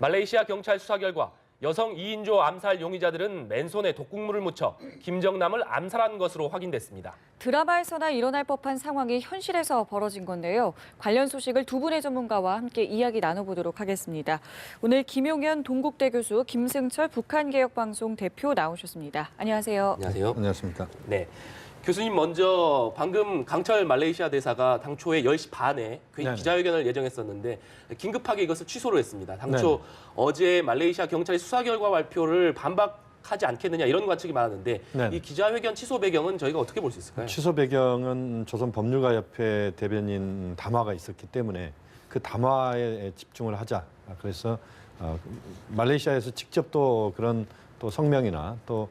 말레이시아 경찰 수사 결과 여성 2인조 암살 용의자들은 맨손에 독국물을 묻혀 김정남을 암살한 것으로 확인됐습니다. 드라마에서나 일어날 법한 상황이 현실에서 벌어진 건데요. 관련 소식을 두 분의 전문가와 함께 이야기 나눠보도록 하겠습니다. 오늘 김용현 동국대 교수, 김승철 북한개혁방송 대표 나오셨습니다. 안녕하세요. 안녕하세요. 안녕하십니까. 네. 교수님 먼저 방금 강철 말레이시아 대사가 당초에 10시 반에 기자회견을 예정했었는데 긴급하게 이것을 취소를 했습니다. 당초 어제 말레이시아 경찰이 수사 결과 발표를 반박하지 않겠느냐 이런 관측이 많았는데 이 기자회견 취소 배경은 저희가 어떻게 볼 수 있을까요? 취소 배경은 조선법률가협회 대변인 담화가 있었기 때문에 그 담화에 집중을 하자. 그래서 말레이시아에서 직접 또 그런 또 성명이나 또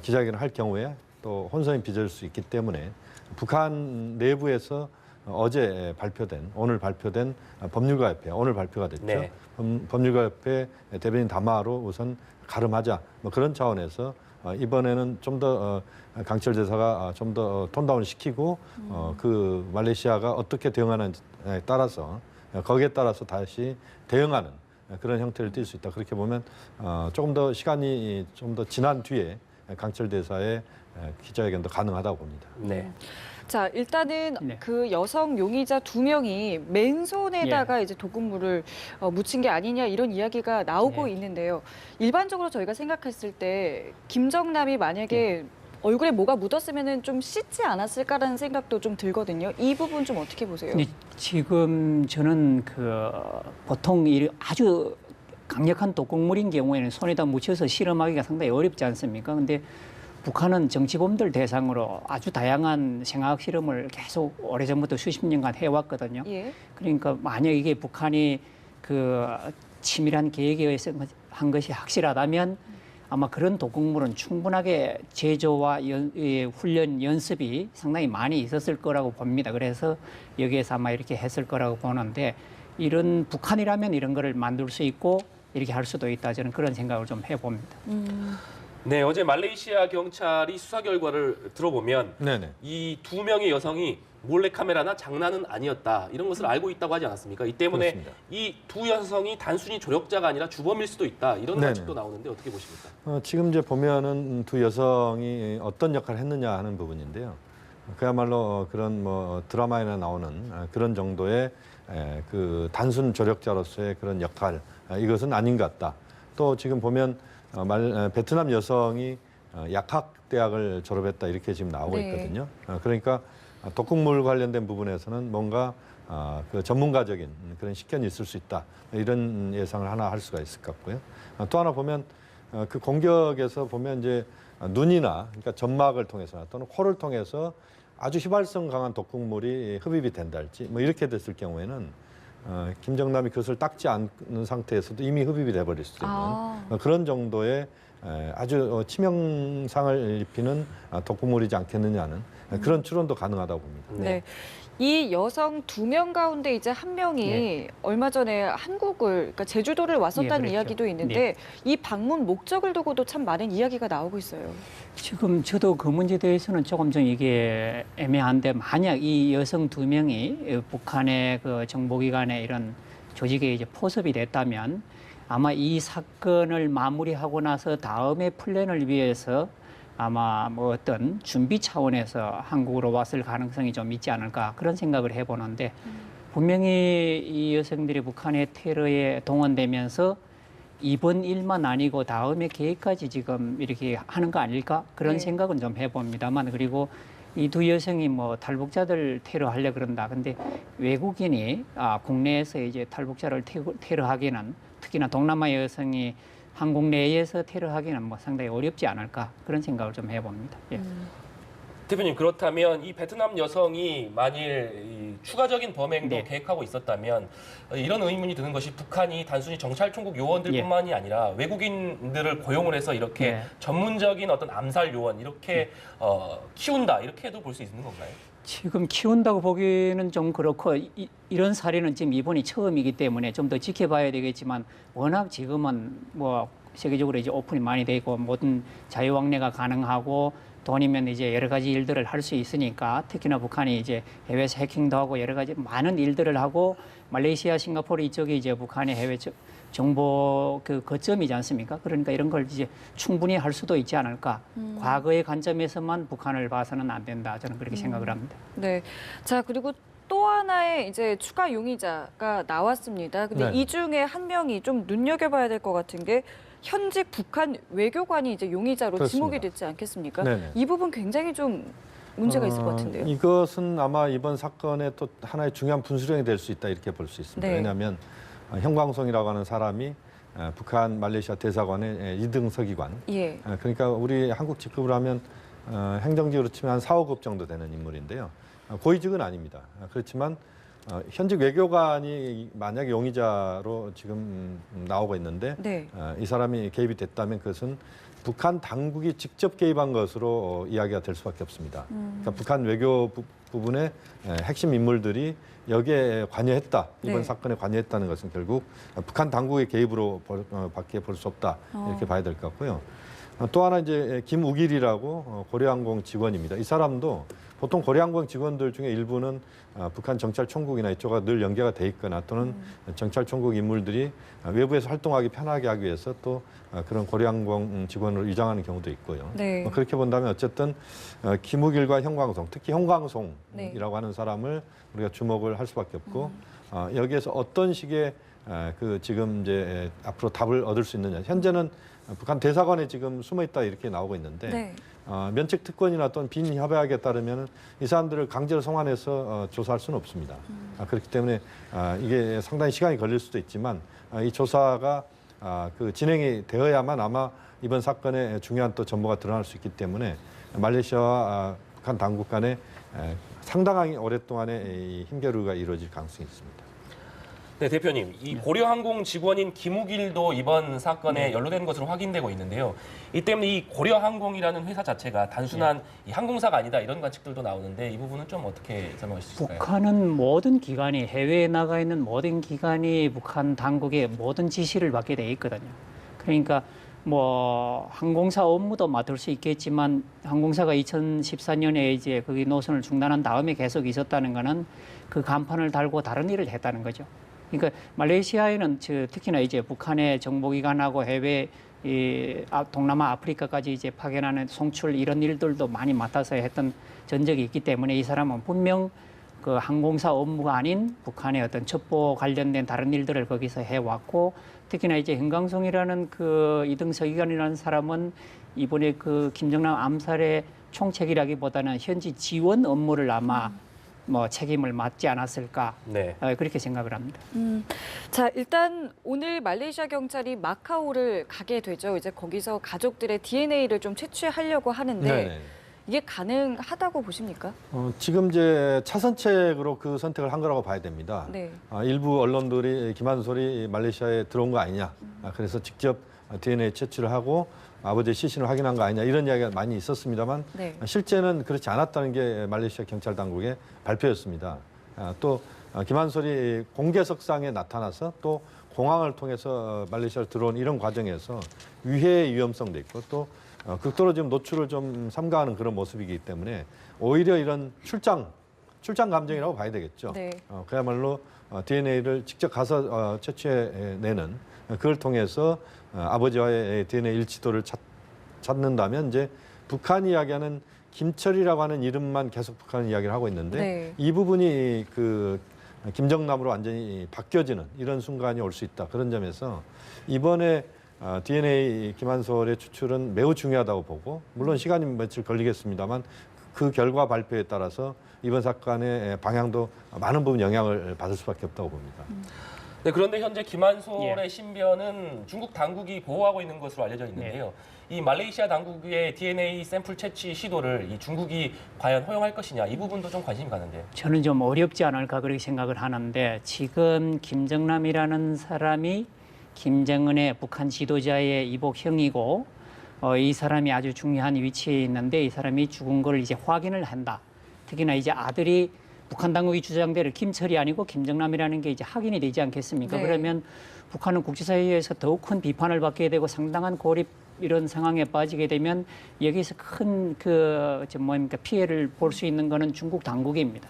기자회견을 할 경우에 또 혼선이 빚을 수 있기 때문에 북한 내부에서 오늘 발표된 법률가협회, 오늘 발표가 됐죠. 네. 법률가협회 대변인 담화로 우선 가름하자. 뭐 그런 차원에서 이번에는 좀 더 강철 대사가 좀 더 톤다운을 시키고 그 말레이시아가 어떻게 대응하는지에 따라서 거기에 따라서 다시 대응하는 그런 형태를 띌 수 있다. 그렇게 보면 조금 더 시간이 좀 더 지난 뒤에 강철 대사의 기자회견도 가능하다고 봅니다. 네. 자, 일단은 그 여성 용의자 2명이 맨손에다가 이제 독극물을 묻힌 게 아니냐 이런 이야기가 나오고 있는데요. 일반적으로 저희가 생각했을 때 김정남이 만약에 얼굴에 뭐가 묻었으면은 좀 씻지 않았을까라는 생각도 좀 들거든요. 이 부분 좀 어떻게 보세요? 지금 저는 보통 아주 강력한 독극물인 경우에는 손에다 묻혀서 실험하기가 상당히 어렵지 않습니까? 근데 북한은 정치범들 대상으로 아주 다양한 생화학 실험을 계속 오래전부터 수십 년간 해왔거든요. 그러니까 만약 이게 북한이 치밀한 계획에 의해서 한 것이 확실하다면 아마 그런 독극물은 충분하게 제조와 훈련, 연습이 상당히 많이 있었을 거라고 봅니다. 그래서 여기에서 아마 이렇게 했을 거라고 보는데 이런 북한이라면 이런 거를 만들 수 있고 이렇게 할 수도 있다. 저는 그런 생각을 좀 해봅니다. 네, 어제 말레이시아 경찰이 수사 결과를 들어보면 이 2명의 여성이 몰래카메라나 장난은 아니었다. 이런 것을 알고 있다고 하지 않았습니까? 이 때문에 이 두 여성이 단순히 조력자가 아니라 주범일 수도 있다. 이런 관측도 나오는데 어떻게 보십니까? 지금 이제 보면은 두 여성이 어떤 역할을 했느냐 하는 부분인데요. 그야말로 그런 드라마에나 나오는 그런 정도의 그 단순 조력자로서의 그런 역할, 이것은 아닌 것 같다. 또 지금 보면 베트남 여성이 약학대학을 졸업했다 이렇게 지금 나오고 있거든요. 그러니까 독극물 관련된 부분에서는 뭔가 그 전문가적인 그런 식견이 있을 수 있다. 이런 예상을 하나 할 수가 있을 것 같고요. 또 하나 보면 그 공격에서 보면 이제 눈이나 그러니까 점막을 통해서 또는 코를 통해서 아주 휘발성 강한 독극물이 흡입이 된다 할지 뭐 이렇게 됐을 경우에는 김정남이 그것을 닦지 않는 상태에서도 이미 흡입이 돼버릴 수도 있는 그런 정도의 아주 치명상을 입히는 독극물이지 않겠느냐는 그런 추론도 가능하다고 봅니다. 이 여성 2명 가운데 이제 한 명이 얼마 전에 그러니까 제주도를 왔었다는 이야기도 있는데 이 방문 목적을 두고도 참 많은 이야기가 나오고 있어요. 지금 저도 그 문제에 대해서는 조금 좀 이게 애매한데 만약 이 여성 2명이 북한의 그 정보기관의 이런 조직에 이제 포섭이 됐다면 아마 이 사건을 마무리하고 나서 다음에 플랜을 위해서 아마 어떤 준비 차원에서 한국으로 왔을 가능성이 좀 있지 않을까 그런 생각을 해보는데 분명히 이 여성들이 북한의 테러에 동원되면서 이번 일만 아니고 다음에 계획까지 지금 이렇게 하는 거 아닐까 그런 생각은 좀 해봅니다만 그리고 이 두 여성이 탈북자들 테러하려 그런다. 근데 외국인이 국내에서 이제 탈북자를 테러하기는 특히나 동남아 여성이 한국 내에서 테러하기는 상당히 어렵지 않을까 그런 생각을 좀 해봅니다. 대표님, 그렇다면 이 베트남 여성이 만일 이 추가적인 범행도 계획하고 있었다면 이런 의문이 드는 것이 북한이 단순히 정찰총국 요원들뿐만이 아니라 외국인들을 고용을 해서 이렇게 전문적인 어떤 암살 요원 이렇게 키운다 이렇게도 볼 수 있는 건가요? 지금 키운다고 보기는 좀 그렇고 이런 사례는 지금 이번이 처음이기 때문에 좀 더 지켜봐야 되겠지만 워낙 지금은 세계적으로 이제 오픈이 많이 돼 있고 모든 자유왕래가 가능하고 돈이면 이제 여러 가지 일들을 할 수 있으니까 특히나 북한이 이제 해외에서 해킹도 하고 여러 가지 많은 일들을 하고 말레이시아, 싱가포르 이쪽에 이제 북한의 해외 정보 그 거점이지 않습니까? 그러니까 이런 걸 이제 충분히 할 수도 있지 않을까. 과거의 관점에서만 북한을 봐서는 안 된다. 저는 그렇게 생각을 합니다. 네. 자, 그리고 또 하나의 이제 추가 용의자가 나왔습니다. 근데 네. 이 중에 한 명이 좀 눈여겨봐야 될 것 같은 게 현직 북한 외교관이 이제 용의자로 그렇습니다. 지목이 됐지 않겠습니까? 네네. 이 부분 굉장히 좀 문제가 있을 것 같은데요. 이것은 아마 이번 사건의 또 하나의 중요한 분수령이 될 수 있다 이렇게 볼 수 있습니다. 네. 왜냐하면 형광송이라고 하는 사람이 북한 말레이시아 대사관의 2등 서기관. 예. 그러니까 우리 한국 직급으로 하면 행정직으로 치면 한 4, 5급 정도 되는 인물인데요. 고위직은 아닙니다. 그렇지만 현직 외교관이 만약에 용의자로 지금 나오고 있는데 네. 이 사람이 개입이 됐다면 그것은 북한 당국이 직접 개입한 것으로 이야기가 될 수밖에 없습니다. 그러니까 북한 외교 부분의 핵심 인물들이 여기에 관여했다. 이번 네. 사건에 관여했다는 것은 결국 북한 당국의 개입으로 밖에 볼 수 없다. 이렇게 봐야 될 것 같고요. 또 하나 이제 김우길이라고 고려항공 직원입니다. 이 사람도 보통 고려항공 직원들 중에 일부는 북한 정찰총국이나 이쪽과 늘 연계가 돼 있거나 또는 정찰총국 인물들이 외부에서 활동하기 편하게 하기 위해서 또 그런 고려항공 직원으로 위장하는 경우도 있고요. 네. 그렇게 본다면 어쨌든 김우길과 형광송, 특히 형광송이라고 네. 하는 사람을 우리가 주목을 할 수밖에 없고 여기에서 어떤 식의 그 지금 이제 앞으로 답을 얻을 수 있느냐. 현재는 북한 대사관에 지금 숨어 있다 이렇게 나오고 있는데 네. 면책 특권이나 또는 빈 협약에 따르면 이 사람들을 강제로 송환해서 조사할 수는 없습니다. 그렇기 때문에 이게 상당히 시간이 걸릴 수도 있지만 이 조사가 그 진행이 되어야만 아마 이번 사건에 중요한 또 정보가 드러날 수 있기 때문에 말레이시아와 북한 당국 간에 상당히 오랫동안의 이 힘겨루기가 이루어질 가능성이 있습니다. 네, 대표님. 이 고려항공 직원인 김우길도 이번 사건에 연루된 것으로 확인되고 있는데요. 이 때문에 이 고려항공이라는 회사 자체가 단순한 이 항공사가 아니다 이런 관측들도 나오는데 이 부분은 좀 어떻게 설명할 수 있을까요? 북한은 모든 기관이 해외에 나가 있는 모든 기관이 북한 당국의 모든 지시를 받게 돼 있거든요. 그러니까 뭐 항공사 업무도 맡을 수 있겠지만 항공사가 2014년에 이제 거기 노선을 중단한 다음에 계속 있었다는 거는 그 간판을 달고 다른 일을 했다는 거죠. 그러니까 말레이시아에는 특히나 이제 북한의 정보기관하고 해외 동남아 아프리카까지 이제 파견하는 송출 이런 일들도 많이 맡아서 했던 전적이 있기 때문에 이 사람은 분명 그 항공사 업무가 아닌 북한의 어떤 첩보 관련된 다른 일들을 거기서 해왔고 특히나 이제 형광송이라는 그 2등 서기관이라는 사람은 이번에 그 김정남 암살의 총책이라기보다는 현지 지원 업무를 아마 뭐 책임을 맡지 않았을까 네. 그렇게 생각을 합니다. 자, 일단 오늘 말레이시아 경찰이 마카오를 가게 되죠. 이제 거기서 가족들의 DNA를 좀 채취하려고 하는데 네네. 이게 가능하다고 보십니까? 지금 이제 차선책으로 그 선택을 한 거라고 봐야 됩니다. 네. 일부 언론들이 김한솔이 말레이시아에 들어온 거 아니냐. 그래서 직접 DNA 채취를 하고 아버지의 시신을 확인한 거 아니냐 이런 이야기가 많이 있었습니다만 네. 실제는 그렇지 않았다는 게 말레이시아 경찰 당국의 발표였습니다. 또 김한솔이 공개석상에 나타나서 또 공항을 통해서 말레이시아로 들어온 이런 과정에서 위해의 위험성도 있고 또 극도로 지금 노출을 좀 삼가하는 그런 모습이기 때문에 오히려 이런 출장 감정이라고 봐야 되겠죠. 네. 그야말로 DNA를 직접 가서 채취해내는 그걸 통해서 아버지와의 DNA 일치도를 찾는다면 이제 북한이 이야기하는 김철이라고 하는 이름만 계속 북한 이야기를 하고 있는데 네. 이 부분이 그 김정남으로 완전히 바뀌어지는 이런 순간이 올 수 있다. 그런 점에서 이번에 DNA 김한솔의 추출은 매우 중요하다고 보고 물론 시간이 며칠 걸리겠습니다만 그 결과 발표에 따라서 이번 사건의 방향도 많은 부분 영향을 받을 수밖에 없다고 봅니다. 네, 그런데 현재 김한솔의 신변은 중국 당국이 보호하고 있는 것으로 알려져 있는데요. 이 말레이시아 당국의 DNA 샘플 채취 시도를 이 중국이 과연 허용할 것이냐 이 부분도 좀 관심이 가는데요. 저는 좀 어렵지 않을까 그렇게 생각을 하는데 지금 김정남이라는 사람이 김정은의 북한 지도자의 이복형이고 이 사람이 아주 중요한 위치에 있는데 이 사람이 죽은 걸 이제 확인을 한다. 특히나 이제 아들이 북한 당국이 주장대로 김철이 아니고 김정남이라는 게 이제 확인이 되지 않겠습니까? 네. 그러면 북한은 국제사회에서 더욱 큰 비판을 받게 되고 상당한 고립 이런 상황에 빠지게 되면 여기서 큰 피해를 볼 수 있는 거는 중국 당국입니다.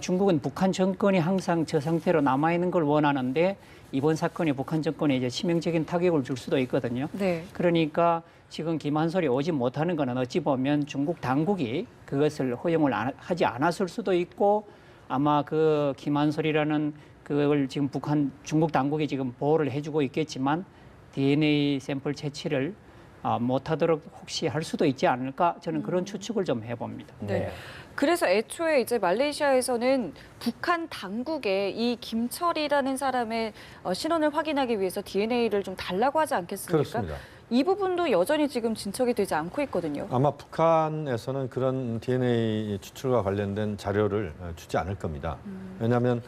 중국은 북한 정권이 항상 저 상태로 남아 있는 걸 원하는데 이번 사건이 북한 정권에 이제 치명적인 타격을 줄 수도 있거든요. 네. 그러니까 지금 김한솔이 오지 못하는 것은 어찌 보면 중국 당국이 그것을 허용을 하지 않았을 수도 있고 아마 그 김한솔이라는 그걸 지금 중국 당국이 지금 보호를 해주고 있겠지만 DNA 샘플 채취를 못하도록 혹시 할 수도 있지 않을까 저는 그런 추측을 좀 해봅니다. 네. 그래서 애초에 이제 말레이시아에서는 북한 당국에 이 김철이라는 사람의 신원을 확인하기 위해서 DNA를 좀 달라고 하지 않겠습니까? 그렇습니다. 이 부분도 여전히 지금 진척이 되지 않고 있거든요. 아마 북한에서는 그런 DNA 추출과 관련된 자료를 주지 않을 겁니다. 왜냐하면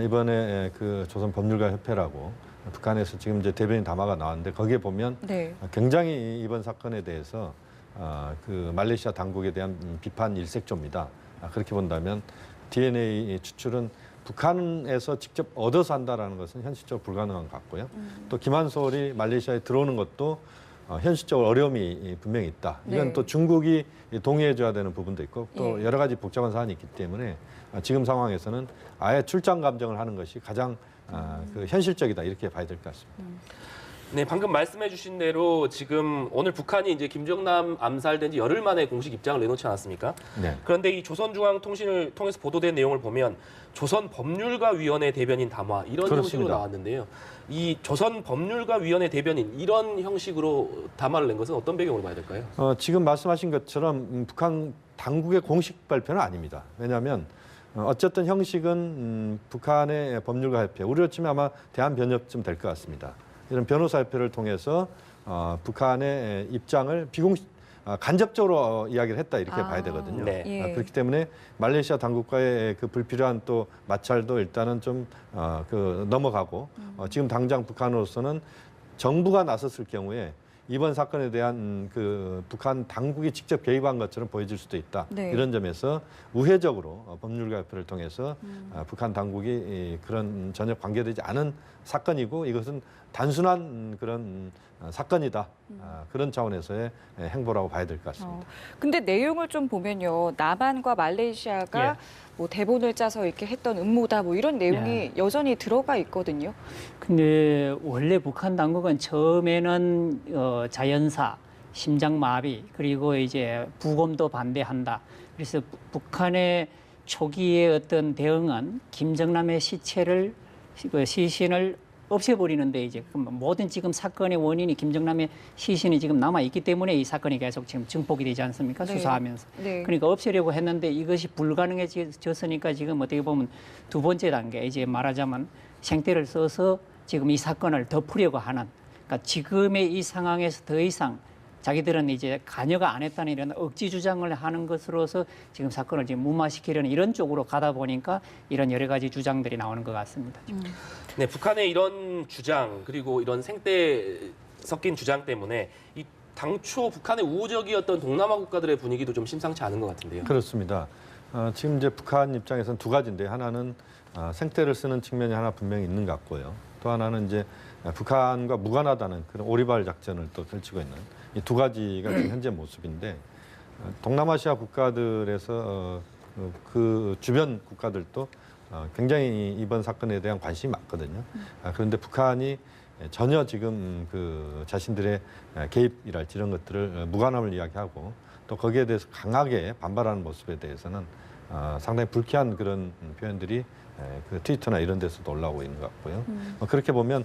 이번에 그 조선법률가협회라고 북한에서 지금 이제 대변인 담화가 나왔는데 거기에 보면 네. 굉장히 이번 사건에 대해서 그 말레이시아 당국에 대한 비판 일색조입니다. 그렇게 본다면 DNA 추출은 북한에서 직접 얻어서 한다라는 것은 현실적으로 불가능한 것 같고요. 또 김한솔이 말레이시아에 들어오는 것도 현실적으로 어려움이 분명히 있다. 이건 네. 또 중국이 동의해줘야 되는 부분도 있고 또 예. 여러 가지 복잡한 사안이 있기 때문에 지금 상황에서는 아예 출장 감정을 하는 것이 가장 그 현실적이다 이렇게 봐야 될 것 같습니다. 네, 방금 말씀해주신 대로 지금 오늘 북한이 이제 김정남 암살된 지 열흘 만에 공식 입장을 내놓지 않았습니까? 네. 그런데 이 조선중앙통신을 통해서 보도된 내용을 보면 조선법률가위원회 대변인 담화 이런 그렇습니다. 형식으로 나왔는데요. 이 조선법률가위원회 대변인 이런 형식으로 담화를 낸 것은 어떤 배경으로 봐야 될까요? 지금 말씀하신 것처럼 북한 당국의 공식 발표는 아닙니다. 왜냐하면 어쨌든 형식은 북한의 법률가협회, 우리로 치면 아마 대한변협쯤 될 것 같습니다. 이런 변호사협회를 통해서 북한의 입장을 간접적으로 이야기를 했다 이렇게 봐야 되거든요. 네. 예. 그렇기 때문에 말레이시아 당국과의 그 불필요한 또 마찰도 일단은 좀 넘어가고 지금 당장 북한으로서는 정부가 나섰을 경우에 이번 사건에 대한 그 북한 당국이 직접 개입한 것처럼 보여질 수도 있다. 네. 이런 점에서 우회적으로 법률가협회를 통해서 북한 당국이 그런 전혀 관계되지 않은 사건이고 이것은 단순한 그런 사건이다. 그런 차원에서의 행보라고 봐야 될 것 같습니다. 근데 내용을 좀 보면요. 남한과 말레이시아가 예. 뭐 대본을 짜서 이렇게 했던 음모다 뭐 이런 내용이 여전히 들어가 있거든요. 근데 원래 북한 당국은 처음에는 자연사, 심장마비 그리고 이제 부검도 반대한다. 그래서 북한의 초기의 어떤 대응은 김정남의 시신을 없애버리는데 이제 모든 지금 사건의 원인이 김정남의 시신이 지금 남아 있기 때문에 이 사건이 계속 지금 증폭이 되지 않습니까? 네. 수사하면서. 네. 그러니까 없애려고 했는데 이것이 불가능해졌으니까 지금 어떻게 보면 두 번째 단계 이제 말하자면 생떼를 써서 지금 이 사건을 덮으려고 하는. 그러니까 지금의 이 상황에서 더 이상 자기들은 이제 관여가 안 했다는 이런 억지 주장을 하는 것으로서 지금 사건을 지금 무마시키려는 이런 쪽으로 가다 보니까 이런 여러 가지 주장들이 나오는 것 같습니다. 네, 북한의 이런 주장 그리고 이런 생떼 섞인 주장 때문에 이 당초 북한의 우호적이었던 동남아 국가들의 분위기도 좀 심상치 않은 것 같은데요. 그렇습니다. 지금 이제 북한 입장에서는 두 가지인데 하나는 생떼를 쓰는 측면이 하나 분명히 있는 것 같고요. 또 하나는 이제 북한과 무관하다는 그런 오리발 작전을 또 펼치고 있는 이 두 가지가 지금 현재 모습인데 동남아시아 국가들에서 그 주변 국가들도 굉장히 이번 사건에 대한 관심이 많거든요. 그런데 북한이 전혀 지금 그 자신들의 개입이랄지 이런 것들을 무관함을 이야기하고 또 거기에 대해서 강하게 반발하는 모습에 대해서는 상당히 불쾌한 그런 표현들이 그 트위터나 이런 데서도 올라오고 있는 것 같고요. 그렇게 보면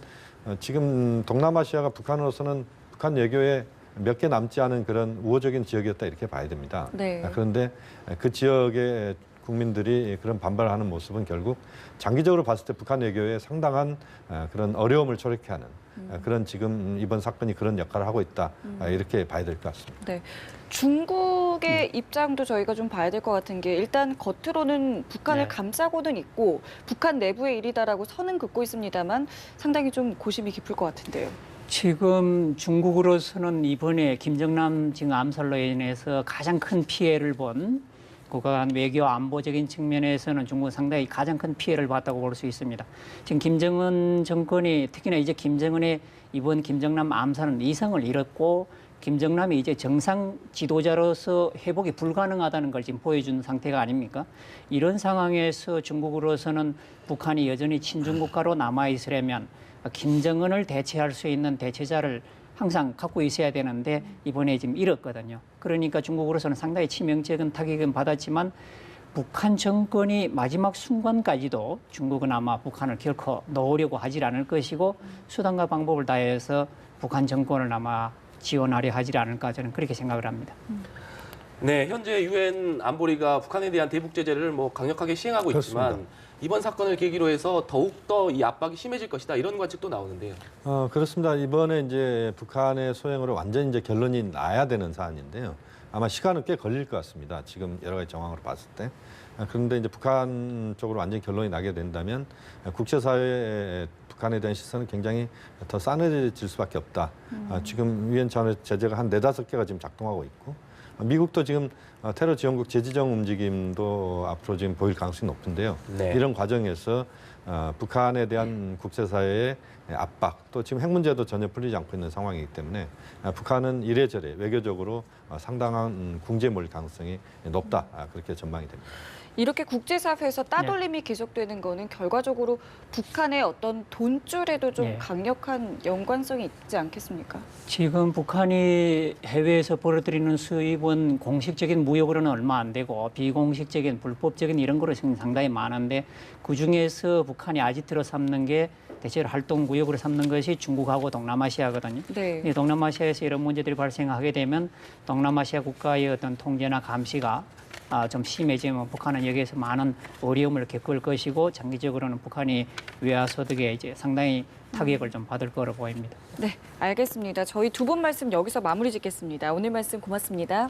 지금 동남아시아가 북한으로서는 북한 외교에 몇 개 남지 않은 그런 우호적인 지역이었다 이렇게 봐야 됩니다. 네. 그런데 그 지역의 국민들이 그런 반발하는 모습은 결국 장기적으로 봤을 때 북한 외교에 상당한 그런 어려움을 초래케 하는 그런 지금 이번 사건이 그런 역할을 하고 있다 이렇게 봐야 될 것 같습니다. 네. 중국의 입장도 저희가 좀 봐야 될 것 같은 게 일단 겉으로는 북한을 네. 감싸고는 있고 북한 내부의 일이다라고 선은 긋고 있습니다만 상당히 좀 고심이 깊을 것 같은데요. 지금 중국으로서는 이번에 김정남 지금 암살로 인해서 가장 큰 피해를 본 국가 외교 안보적인 측면에서는 중국은 상당히 가장 큰 피해를 봤다고 볼 수 있습니다. 지금 김정은 정권이 특히나 이제 김정은의 이번 김정남 암살은 이성을 잃었고 김정남이 이제 정상 지도자로서 회복이 불가능하다는 걸 지금 보여준 상태가 아닙니까? 이런 상황에서 중국으로서는 북한이 여전히 친중국가로 남아있으려면 김정은을 대체할 수 있는 대체자를 항상 갖고 있어야 되는데 이번에 지금 잃었거든요. 그러니까 중국으로서는 상당히 치명적인 타격은 받았지만 북한 정권이 마지막 순간까지도 중국은 아마 북한을 결코 놓으려고 하질 않을 것이고 수단과 방법을 다해서 북한 정권을 아마 지원하려 하질 않을까 저는 그렇게 생각을 합니다. 네, 현재 유엔 안보리가 북한에 대한 대북 제재를 뭐 강력하게 시행하고 그렇습니다. 있지만 이번 사건을 계기로 해서 더욱더 이 압박이 심해질 것이다 이런 관측도 나오는데요. 그렇습니다. 이번에 이제 북한의 소행으로 완전히 이제 결론이 나야 되는 사안인데요. 아마 시간은 꽤 걸릴 것 같습니다. 지금 여러 가지 정황으로 봤을 때. 그런데 이제 북한 쪽으로 완전히 결론이 나게 된다면 국제사회의 북한에 대한 시선은 굉장히 더 싸늘해질 수밖에 없다. 지금 유엔 차원에서 제재가 한 4-5개가 지금 작동하고 있고 미국도 지금 테러 지원국 재지정 움직임도 앞으로 지금 보일 가능성이 높은데요. 네. 이런 과정에서 북한에 대한 국제사회의 압박 또 지금 핵 문제도 전혀 풀리지 않고 있는 상황이기 때문에 북한은 이래저래 외교적으로 상당한 궁지에 몰릴 가능성이 높다. 그렇게 전망이 됩니다. 이렇게 국제사회에서 따돌림이 계속되는 거는 결과적으로 북한의 어떤 돈줄에도 좀 네. 강력한 연관성이 있지 않겠습니까? 지금 북한이 해외에서 벌어들이는 수입은 공식적인 무역으로는 얼마 안 되고 비공식적인 불법적인 이런 거로 지금 상당히 많은데 그중에서 북한이 아지트로 삼는 게 대체로 활동구역으로 삼는 것이 중국하고 동남아시아거든요. 네. 이 동남아시아에서 이런 문제들이 발생하게 되면 동남아시아 국가의 어떤 통제나 감시가 좀 심해지면 북한은 여기에서 많은 어려움을 겪을 것이고 장기적으로는 북한이 외화 소득에 이제 상당히 타격을 좀 받을 거로 보입니다. 네, 알겠습니다. 저희 두 분 말씀 여기서 마무리 짓겠습니다. 오늘 말씀 고맙습니다.